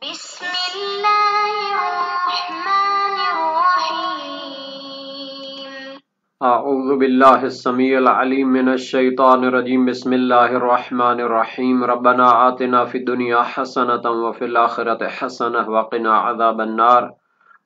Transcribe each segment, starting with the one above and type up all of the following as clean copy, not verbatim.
بسم الله الرحمن الرحيم اعوذ باللہ السمیع العلیم من الشیطان الرجیم بسم اللہ الرحمن الرحیم ربنا آتنا فی الدنیا حسنۃ وفی الآخرۃ حسنۃ وقنا عذاب النار۔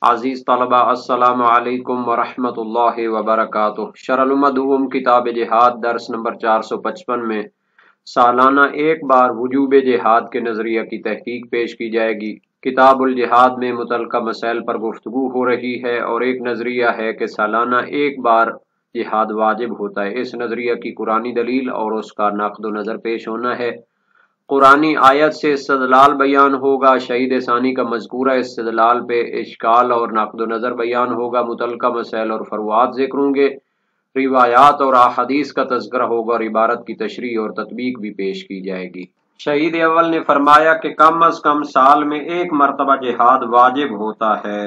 عزیز طلبہ السلام علیکم ورحمۃ اللہ وبرکاتہ۔ شرح المدعوم کتاب جہاد درس نمبر 455 میں سالانہ ایک بار وجوب جہاد کے نظریہ کی تحقیق پیش کی جائے گی۔ کتاب الجہاد میں متعلقہ مسائل پر گفتگو ہو رہی ہے اور ایک نظریہ ہے کہ سالانہ ایک بار جہاد واجب ہوتا ہے۔ اس نظریہ کی قرآنی دلیل اور اس کا نقد و نظر پیش ہونا ہے۔ قرآنی آیت سے استدلال بیان ہوگا، شہید ثانی کا مذکورہ استدلال پہ اشکال اور نقد و نظر بیان ہوگا، متعلقہ مسائل اور فروعات ذکر ہوں گے، روایات اور احادیث کا تذکرہ ہوگا اور عبارت کی تشریح اور تطبیق بھی پیش کی جائے گی۔ شہید اول نے فرمایا کہ کم از کم سال میں ایک مرتبہ جہاد واجب ہوتا ہے۔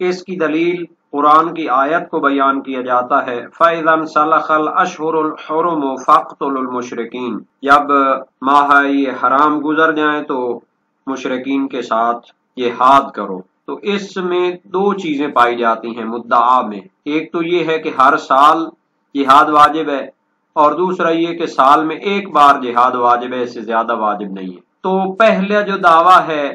اس کی دلیل قرآن کی آیت کو بیان کیا جاتا ہے، فَإِذَا انْسَلَخَ الْأَشْهُرُ الْحُرُمُ فَاقْتُلُوا الْمُشْرِكِينَ، جب ماہ حرام گزر جائیں تو مشرکین کے ساتھ جہاد کرو۔ تو اس میں دو چیزیں پائی جاتی ہیں مدعا میں، ایک تو یہ ہے کہ ہر سال جہاد واجب ہے، اور دوسرا یہ کہ سال میں ایک بار جہاد واجب ہے، اس سے زیادہ واجب نہیں ہے۔ تو پہلا جو دعویٰ ہے،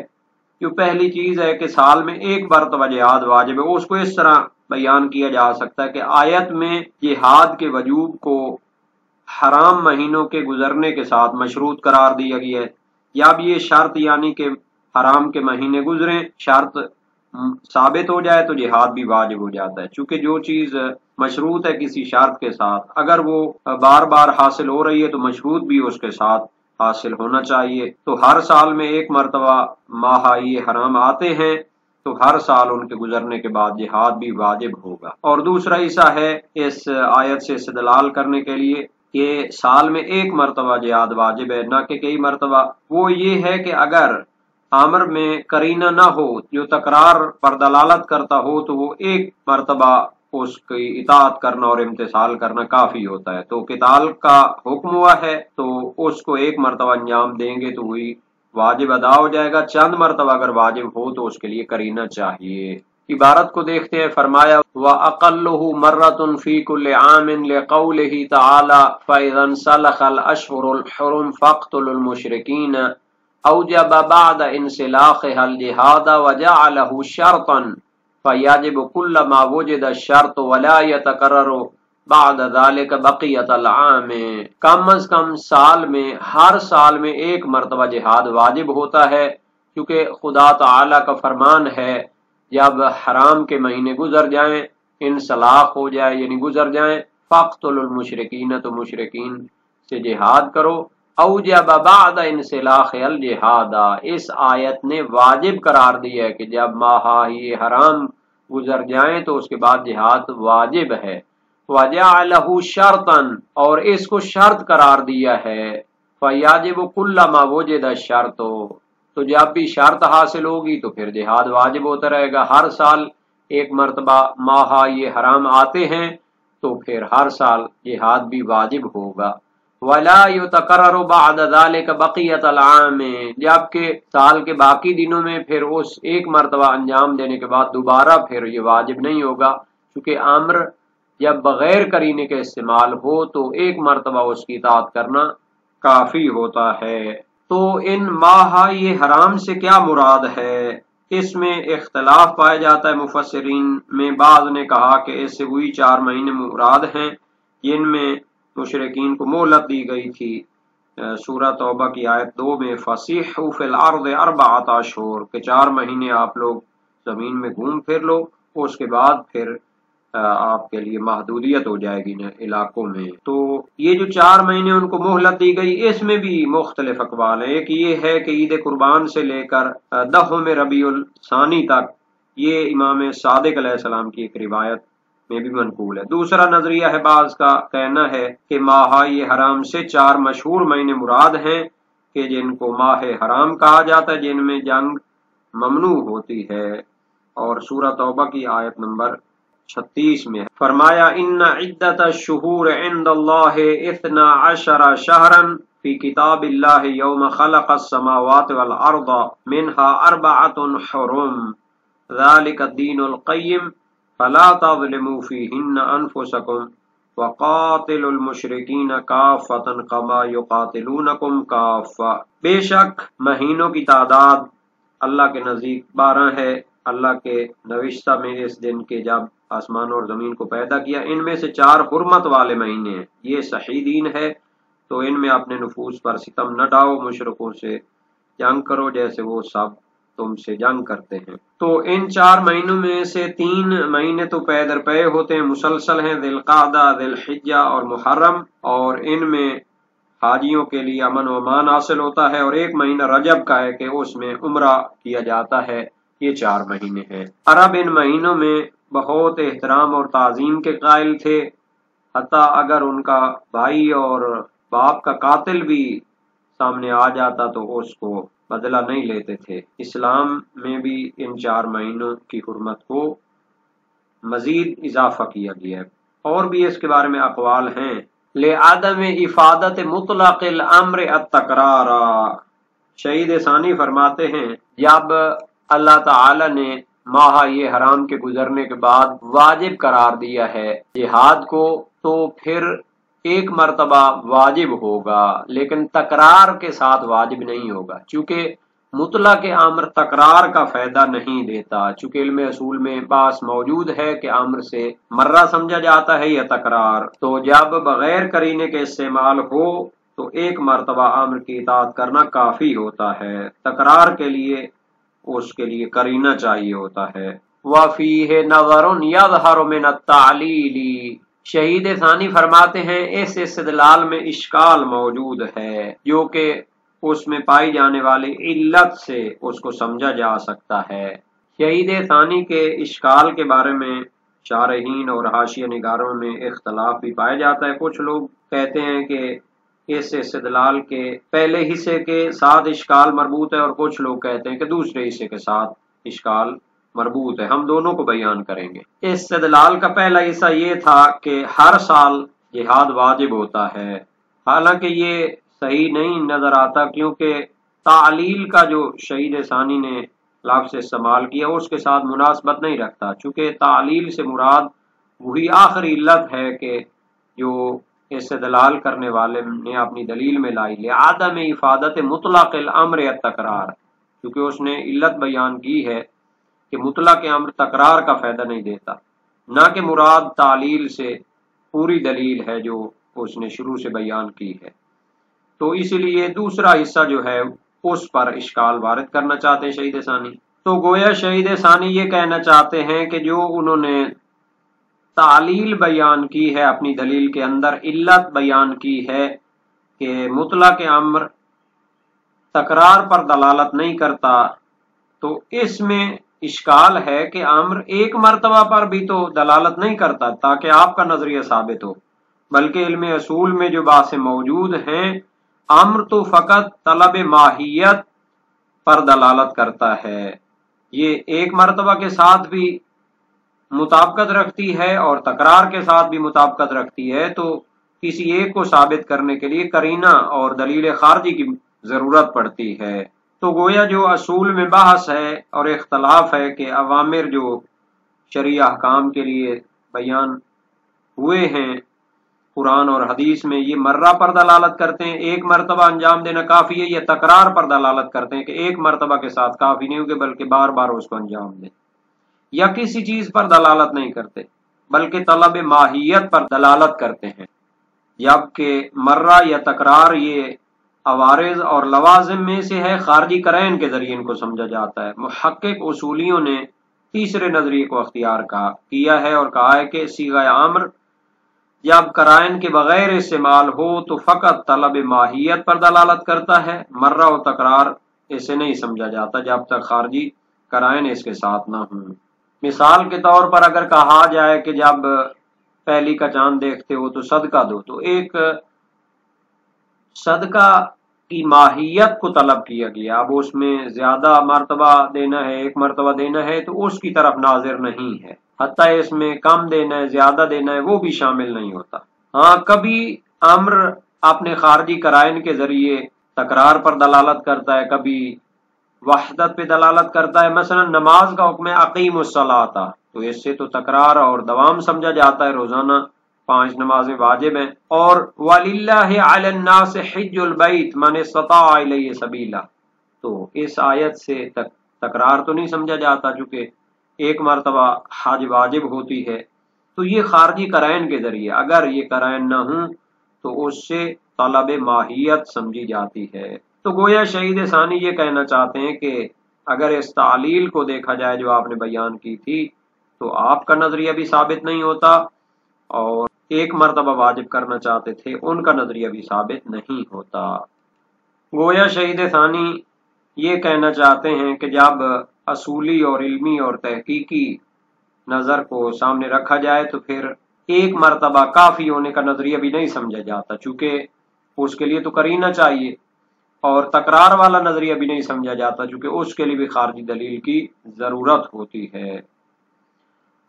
جو پہلی چیز ہے کہ سال میں ایک مرتبہ جہاد واجب ہے، اس کو اس طرح بیان کیا جا سکتا ہے کہ آیت میں جہاد کے وجوب کو حرام مہینوں کے گزرنے کے ساتھ مشروط قرار دیا گیا ہے، یا بھی یہ شرط یعنی کہ حرام کے مہینے گزریں، شرط ثابت ہو جائے تو جہاد بھی واجب ہو جاتا ہے، چونکہ جو چیز مشروط ہے کسی شرط کے ساتھ، اگر وہ بار بار حاصل ہو رہی ہے تو مشروط بھی اس کے ساتھ حاصل ہونا چاہیے۔ تو ہر سال میں ایک مرتبہ ماہ حرام آتے ہیں تو ہر سال ان کے گزرنے کے بعد جہاد بھی واجب ہوگا۔ اور دوسرا حصہ ہے اس آیت سے استدلال کرنے کے لیے کہ سال میں ایک مرتبہ جہاد واجب ہے، نہ کہ کئی مرتبہ، وہ یہ ہے کہ اگر امر میں قرینہ نہ ہو جو تکرار پر دلالت کرتا ہو تو وہ ایک مرتبہ اس کی اطاعت کرنا اور امتثال کرنا کافی ہوتا ہے۔ تو قتال کا حکم ہوا ہے تو اس کو ایک مرتبہ انجام دیں گے تو وہی واجب ادا ہو جائے گا، چند مرتبہ اگر واجب ہو تو اس کے لیے قرینہ چاہیے۔ عبارت کو دیکھتے ہیں، فرمایا وَأَقَلُّهُ مَرَّةٌ فِي كُلِّ عَامٍ لِقَوْلِهِ تَعَالَى فَإِذَا انْسَلَخَ الْأَشْهُرُ الْحُرُمُ فَاقْتُلُوا الْمُشْرِكِينَ أَوْجَبَ بَعْدَ انْسِلَاخِهَا الْجِهَادَ وَجَعَلَهُ شَرْطًا فَيَجِبُ كُلَّ مَا وُجِدَ الشَّرْطُ وَلَا يَتَكَرَّرُ بعد ذلك بقیت العام، کم از کم سال میں ہر سال میں ایک مرتبہ جہاد واجب ہوتا ہے، کیونکہ خدا تعالی کا فرمان ہے جب حرام کے مہینے گزر جائیں، انسلاخ ہو جائے یعنی گزر جائیں، فاقتلوا المشرکین، تو مشرکین سے جہاد کرو۔ اوجب بعد انسلاخ الجہاد، اس آیت نے واجب قرار دیا ہے کہ جب ماہ حرام گزر جائیں تو اس کے بعد جہاد واجب ہے۔ وَجَعَلَهُ شَرْطًا، اور اس کو شرط قرار دیا ہے، فَيَجِبُ كُلَّ مَا وُجِدَ الشَّرْطُ، تو جب بھی شرط حاصل ہوگی تو پھر جہاد واجب ہوتا رہے گا۔ ہر سال ایک مرتبہ ماہ حرام آتے ہیں تو پھر ہر سال جہاد بھی واجب ہوگا۔ وَلَا يُتَكَرَّرُ بَعْدَ ذَلِكَ بَقِيَّةَ الْعَامِ، جبکہ سال کے باقی دنوں میں پھر اس ایک مرتبہ انجام دینے کے بعد دوبارہ پھر یہ واجب نہیں ہوگا، کیونکہ امر جب بغیر قرینے کے استعمال ہو تو ایک مرتبہ اس کی اطاعت کرنا کافی ہوتا ہے۔ تو ان ماہ حرام سے کیا مراد ہے، اس میں اختلاف پایا جاتا ہے مفسرین میں۔ بعض نے کہا کہ اس سے وہی 4 مہینے مراد ہیں جن میں مشرکین کو مہلت دی گئی تھی، سورہ توبہ کی آیت 2 میں فَسِیحُوا فِی الْأَرْضِ 4 أَشْهُرٍ، کہ 4 مہینے آپ لوگ زمین میں گھوم پھر لو، اس کے بعد پھر آپ کے لیے محدودیت ہو جائے گی علاقوں میں۔ تو یہ جو 4 مہینے ان کو مہلت دی گئی، اس میں بھی مختلف اقوال ہیں۔ ایک یہ ہے کہ عید قربان سے لے کر 10 ربیع الثانی تک، یہ امام صادق علیہ السلام کی ایک روایت میں بھی منقول ہے۔ دوسرا نظریہ ہے، بعض کا کہنا ہے کہ ماہ حرام سے 4 مشہور مہینے مراد ہیں کہ جن کو ماہ حرام کہا جاتا ہے، جن میں جنگ ممنوع ہوتی ہے، اور سورہ توبہ کی آیت نمبر 36 میں فرمایا ان عدت الشہور عند اللہ 12 شہرا فی کتاب اللہ یوم خلق السماوات والارض منها اربعۃ حرم ذلک الدین القیم فلا تظلموا فیہن انفسکم وقاتلوا المشرکین کافۃ کما یقاتلونکم کافۃ۔ بے شک مہینوں کی تعداد اللہ کے نزدیک 12 ہے، اللہ کے نوشتہ میں اس دن کے جب آسمان اور زمین کو پیدا کیا، ان میں سے 4 حرمت والے مہینے ہیں۔ یہ صحیح دین ہے، تو ان میں اپنے نفوس پر ستم نہ ڈاؤ، مشرکوں سے جنگ کرو جیسے وہ سب تم سے جنگ کرتے ہیں۔ تو ان 4 مہینوں میں سے 3 مہینے تو پے در پے ہوتے ہیں، مسلسل ہیں، ذی القعدہ، ذی الحجہ اور محرم، اور ان میں حاجیوں کے لیے امن و امان حاصل ہوتا ہے، اور ایک مہینہ رجب کا ہے کہ اس میں عمرہ کیا جاتا ہے۔ یہ 4 مہینے ہیں۔ عرب ان مہینوں میں بہت احترام اور تعظیم کے قائل تھے، حتیٰ اگر ان کا بھائی اور باپ کا قاتل بھی سامنے آ جاتا تو اس کو بدلہ نہیں لیتے تھے۔ اسلام میں بھی ان 4 مہینوں کی حرمت کو مزید اضافہ کیا گیا ہے، اور بھی اس کے بارے میں اقوال ہیں۔ لعدم افادت مطلق الامر التکرار، شہید ثانی فرماتے ہیں جب اللہ تعالی نے ماہ یہ حرام کے گزرنے کے بعد واجب قرار دیا ہے جہاد کو، تو پھر ایک مرتبہ واجب ہوگا، لیکن تکرار کے ساتھ واجب نہیں ہوگا، چونکہ مطلق امر تکرار کا فائدہ نہیں دیتا، چونکہ علم اصول میں بحث موجود ہے کہ امر سے مرہ سمجھا جاتا ہے یا تکرار، تو جب بغیر قرینے کے استعمال ہو تو ایک مرتبہ امر کی اطاعت کرنا کافی ہوتا ہے، تکرار کے لیے اس کے لیے قرینہ چاہیے ہوتا ہے۔ وَفِيهِ نَظَرٌ يَظْهَرُ مِنَ التَّعْلِيلِ، شہید ثانی فرماتے ہیں اس استدلال میں اشکال موجود ہے جو کہ اس میں پائی جانے والی علت سے اس کو سمجھا جا سکتا ہے۔ شہید ثانی کے اشکال کے بارے میں شارحین اور حاشیہ نگاروں میں اختلاف بھی پایا جاتا ہے۔ کچھ لوگ کہتے ہیں کہ اس استدلال کے پہلے حصے کے ساتھ اشکال مربوط ہے، اور کچھ لوگ کہتے ہیں کہ دوسرے حصے کے ساتھ اشکال مربوط ہے۔ ہم دونوں کو بیان کریں گے۔ استدلال کا پہلا حصہ یہ تھا کہ ہر سال جہاد واجب ہوتا ہے، حالانکہ یہ صحیح نہیں نظر آتا، کیونکہ تعلیل کا جو شہید ثانی نے لفظ استعمال کیا اس کے ساتھ مناسبت نہیں رکھتا، چونکہ تعلیل سے مراد وہی آخری علت ہے کہ جو استدلال کرنے والے نے اپنی دلیل میں لائی، لعدم افادت مطلق الامر التکرار، کیونکہ اس نے علت بیان کی ہے کہ مطلق امر تکرار کا فائدہ نہیں دیتا، نہ کہ مراد تعلیل سے پوری دلیل ہے جو اس نے شروع سے بیان کی ہے۔ تو اس لیے دوسرا حصہ جو ہے اس پر اشکال وارد کرنا چاہتے ہیں شہید ثانی۔ تو گویا شہید ثانی یہ کہنا چاہتے ہیں کہ جو انہوں نے تعلیل بیان کی ہے اپنی دلیل کے اندر، علت بیان کی ہے کہ مطلق امر تکرار پر دلالت نہیں کرتا، تو اس میں اشکال ہے کہ امر ایک مرتبہ پر بھی تو دلالت نہیں کرتا تاکہ آپ کا نظریہ ثابت ہو، بلکہ علم اصول میں جو باتیں موجود ہیں، امر تو فقط طلب ماہیت پر دلالت کرتا ہے، یہ ایک مرتبہ کے ساتھ بھی مطابقت رکھتی ہے اور تکرار کے ساتھ بھی مطابقت رکھتی ہے، تو کسی ایک کو ثابت کرنے کے لیے قرینہ اور دلیل خارجی کی ضرورت پڑتی ہے۔ تو گویا جو اصول میں بحث ہے اور اختلاف ہے کہ اوامر جو شرعی احکام کے لیے بیان ہوئے ہیں قرآن اور حدیث میں، یہ مرہ پر دلالت کرتے ہیں، ایک مرتبہ انجام دینا کافی ہے، یا تکرار پر دلالت کرتے ہیں کہ ایک مرتبہ کے ساتھ کافی نہیں ہوگی بلکہ بار بار اس کو انجام دیں، یا کسی چیز پر دلالت نہیں کرتے بلکہ طلب ماہیت پر دلالت کرتے ہیں، جبکہ مرہ یا تکرار یہ عوارض اور لوازم میں سے ہے، خارجی قرائن کے ذریعے ان کو سمجھا جاتا ہے۔ محقق اصولیوں نے تیسرے نظریے کو اختیار کیا ہے اور کہا ہے کہ صیغہ امر جب قرائن کے بغیر استعمال ہو تو فقط طلب ماہیت پر دلالت کرتا ہے، مرہ و تکرار اسے نہیں سمجھا جاتا جب تک خارجی قرائن اس کے ساتھ نہ ہوں۔ مثال کے طور پر اگر کہا جائے کہ جب پہلی کا چاند دیکھتے ہو تو صدقہ دو، تو ایک صدقہ کی ماہیت کو طلب کیا گیا، اب اس میں زیادہ مرتبہ دینا ہے، ایک مرتبہ دینا ہے تو اس کی طرف ناظر نہیں ہے، حتیٰ اس میں کم دینا ہے زیادہ دینا ہے وہ بھی شامل نہیں ہوتا۔ ہاں کبھی امر اپنے خارجی قرائن کے ذریعے تکرار پر دلالت کرتا ہے، کبھی وحدت پہ دلالت کرتا ہے۔ مثلا نماز کا حکم ہے اقیم الصلاۃ، تو اس سے تو تکرار اور دوام سمجھا جاتا ہے، روزانہ 5 نمازیں واجب ہیں۔ اور وَلِلَّهِ عَلَى النَّاسِ حِجُّ الْبَيْتِ مَنِ اسْتَطَاعَ إِلَيْهِ سَبِيلًا، تو اس آیت سے تکرار تو نہیں سمجھا جاتا، چونکہ ایک مرتبہ حج واجب ہوتی ہے۔ تو یہ خارجی قرائن کے ذریعے، اگر یہ قرائن نہ ہوں تو اس سے طلب ماہیت سمجھی جاتی ہے۔ تو گویا شہید ثانی یہ کہنا چاہتے ہیں کہ اگر اس تعلیل کو دیکھا جائے جو آپ نے بیان کی تھی، تو آپ کا نظریہ بھی ثابت نہیں ہوتا، اور ایک مرتبہ واجب کرنا چاہتے تھے ان کا نظریہ بھی ثابت نہیں ہوتا۔ گویا شہید ثانی یہ کہنا چاہتے ہیں کہ جب اصولی اور علمی اور تحقیقی نظر کو سامنے رکھا جائے تو پھر ایک مرتبہ کافی ہونے کا نظریہ بھی نہیں سمجھا جاتا، چونکہ اس کے لیے تو قرینہ چاہیے، اور تکرار والا نظریہ بھی نہیں سمجھا جاتا چونکہ اس کے لیے بھی خارجی دلیل کی ضرورت ہوتی ہے۔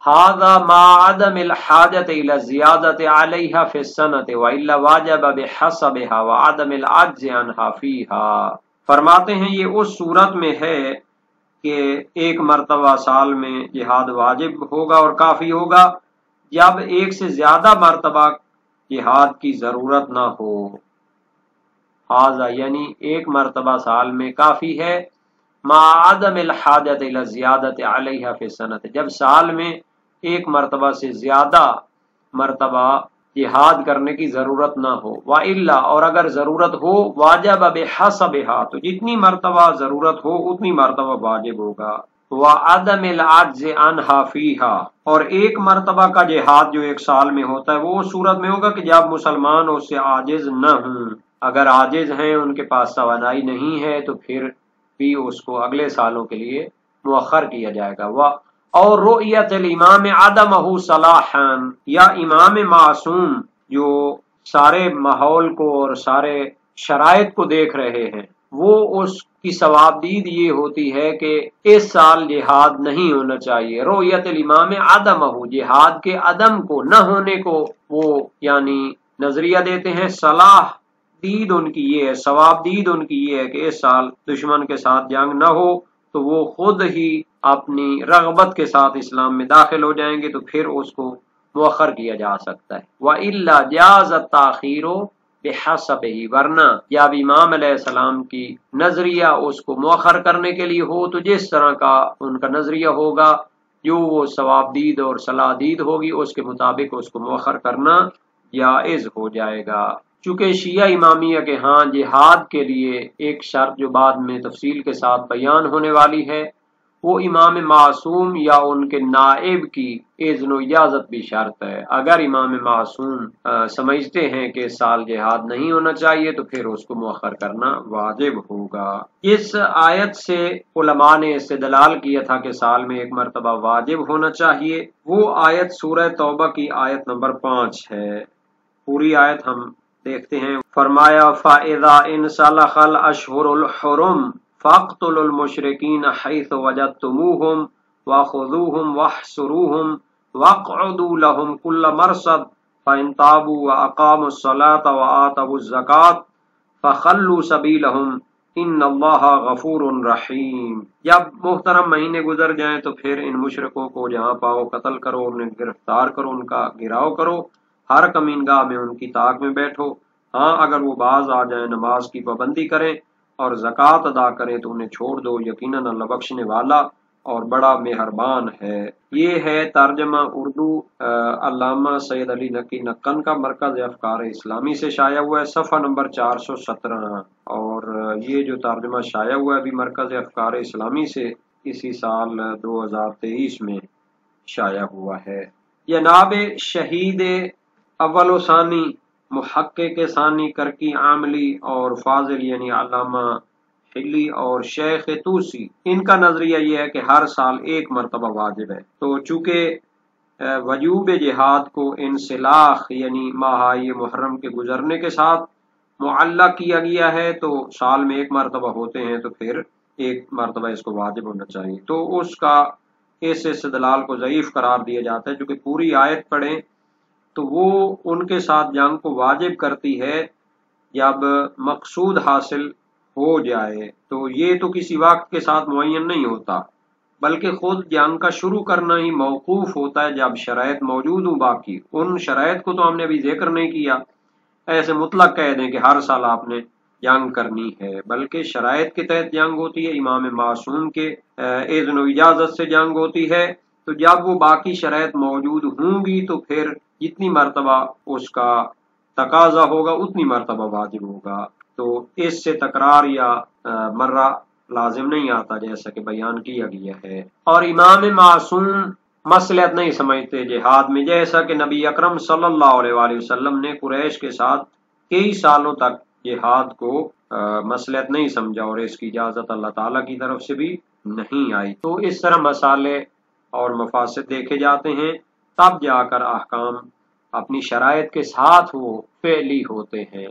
هذا مع عدم الحاجة إلى الزيادة عليها في السنة وإلا واجب بحسبها وعدم العجز عنها فيها۔ فرماتے ہیں یہ اس صورت میں ہے کہ ایک مرتبہ سال میں جہاد واجب ہوگا اور کافی ہوگا جب ایک سے زیادہ مرتبہ جہاد کی ضرورت نہ ہو۔ ہاذا یعنی ایک مرتبہ سال میں کافی ہے، مع عدم الحاجت الى الزیادت علیہا فی السنۃ، جب سال میں ایک مرتبہ سے زیادہ مرتبہ جہاد کرنے کی ضرورت نہ ہو، وَإِلَّا اور اگر ضرورت ہو واجب بحسبها، تو جتنی مرتبہ ضرورت ہو اتنی مرتبہ واجب ہوگا، وَعَدَمِ الْعَجْزِ عَنْهَا فِيهَا اور ایک مرتبہ کا جہاد جو ایک سال میں ہوتا ہے وہ اس صورت میں ہوگا کہ جب مسلمان اس سے عاجز نہ ہوں، اگر عاجز ہیں ان کے پاس توانائی نہیں ہے تو پھر بھی اس کو اگلے سالوں کے لیے مؤخر کیا جائے گا۔ اور رؤیت الامام عدمہ صلاحا، یا امام معصوم جو سارے ماحول کو اور سارے شرائط کو دیکھ رہے ہیں، وہ اس کی ثوابدید یہ ہوتی ہے کہ اس سال جہاد نہیں ہونا چاہیے۔ رؤیت الامام عدمہ، جہاد کے عدم کو، نہ ہونے کو وہ یعنی نظریہ دیتے ہیں۔ صلاح دید ان کی یہ ہے، ثواب دید ان کی یہ ہے کہ اس سال دشمن کے ساتھ جنگ نہ ہو تو وہ خود ہی اپنی رغبت کے ساتھ اسلام میں داخل ہو جائیں گے، تو پھر اس کو مؤخر کیا جا سکتا ہے۔ وَإِلَّا جَازَ التَّأْخِيرُ بِحَسَبِهِ، ورنہ جب امام علیہ السلام کی نظریہ اس کو مؤخر کرنے کے لیے ہو تو جس طرح کا ان کا نظریہ ہوگا، جو وہ ثواب دید اور صلاح دید ہوگی، اس کے مطابق اس کو مؤخر کرنا جائز ہو جائے گا۔ چونکہ شیعہ امامیہ کے ہاں جہاد کے لیے ایک شرط جو بعد میں تفصیل کے ساتھ بیان ہونے والی ہے، وہ امام معصوم یا ان کے نائب کی اذن و اجازت بھی شرط ہے۔ اگر امام معصوم سمجھتے ہیں کہ اس سال جہاد نہیں ہونا چاہیے تو پھر اس کو مؤخر کرنا واجب ہوگا۔ اس آیت سے علماء نے استدلال کیا تھا کہ سال میں ایک مرتبہ واجب ہونا چاہیے، وہ آیت سورہ توبہ کی آیت نمبر 5 ہے۔ پوری آیت ہم دیکھتے ہیں۔ فرمایا فَإِذَا انْسَلَخَ الْأَشْهُرُ الْحُرُمُ فَاقْتُلُوا الْمُشْرِكِينَ حَيْثُ وَجَدتُّمُوهُمْ وَخُذُوهُمْ وَاحْصُرُوهُمْ وَاقْعُدُوا لَهُمْ كُلَّ مَرْصَدٍ فَإِنْ تَابُوا وَأَقَامُوا الصَّلَاةَ وَآتَوُا الزَّكَاةَ فَخَلُّوا سَبِيلَهُمْ إِنَّ اللَّهَ غَفُورٌ رَحِيمٌ۔ جب محترم مہینے گزر جائیں تو پھر ان مشرکوں کو جہاں پاؤ قتل کرو، انہیں گرفتار کرو، ان کا گھراؤ کرو، ہر کمینگاہ میں ان کی طاق میں بیٹھو۔ ہاں اگر وہ باز آ جائیں، نماز کی پابندی کریں اور زکوٰۃ ادا کریں تو انہیں چھوڑ دو، یقیناً اللہ بخشنے والا اور بڑا مہربان ہے۔ یہ ہے ترجمہ اردو علامہ سید علی نقی نقن کا، مرکز افکار اسلامی سے شائع ہوا ہے، صفحہ نمبر 417، اور یہ جو ترجمہ شائع ہوا ہے بھی مرکز افکار اسلامی سے اسی سال 2023 میں شائع ہوا ہے۔ جناب شہید اول و ثانی، محقق ثانی، کرکی عاملی اور فاضل یعنی علامہ حلی اور شیخ توسی، ان کا نظریہ یہ ہے کہ ہر سال ایک مرتبہ واجب ہے۔ تو چونکہ وجوب جہاد کو انسلاخ یعنی ماہ محرم کے گزرنے کے ساتھ معلق کیا گیا ہے، تو سال میں ایک مرتبہ ہوتے ہیں تو پھر ایک مرتبہ اس کو واجب ہونا چاہیے، تو اس کا اس استدلال کو ضعیف قرار دیا جاتا ہے، چونکہ پوری آیت پڑھیں تو وہ ان کے ساتھ جنگ کو واجب کرتی ہے جب مقصود حاصل ہو جائے تو یہ تو کسی وقت کے ساتھ معین نہیں ہوتا، بلکہ خود جنگ کا شروع کرنا ہی موقوف ہوتا ہے جب شرائط موجود ہوں۔ باقی ان شرائط کو تو ہم نے ابھی ذکر نہیں کیا، ایسے مطلق کہہ دیں کہ ہر سال آپ نے جنگ کرنی ہے، بلکہ شرائط کے تحت جنگ ہوتی ہے، امام معصوم کے اذن و اجازت سے جنگ ہوتی ہے۔ تو جب وہ باقی شرائط موجود ہوں گی تو پھر جتنی مرتبہ اس کا تقاضا ہوگا اتنی مرتبہ واجب ہوگا، تو اس سے تکرار یا مرہ لازم نہیں آتا جیسا کہ بیان کیا گیا ہے۔ اور امام معصوم مصلحت نہیں سمجھتے جہاد میں، جیسا کہ نبی اکرم صلی اللہ علیہ وآلہ وسلم نے قریش کے ساتھ کئی سالوں تک جہاد کو مصلحت نہیں سمجھا، اور اس کی اجازت اللہ تعالیٰ کی طرف سے بھی نہیں آئی۔ تو اس طرح مسالے اور مفاسد دیکھے جاتے ہیں، تب جا کر احکام اپنی شرائط کے ساتھ وہ فعلی ہوتے ہیں۔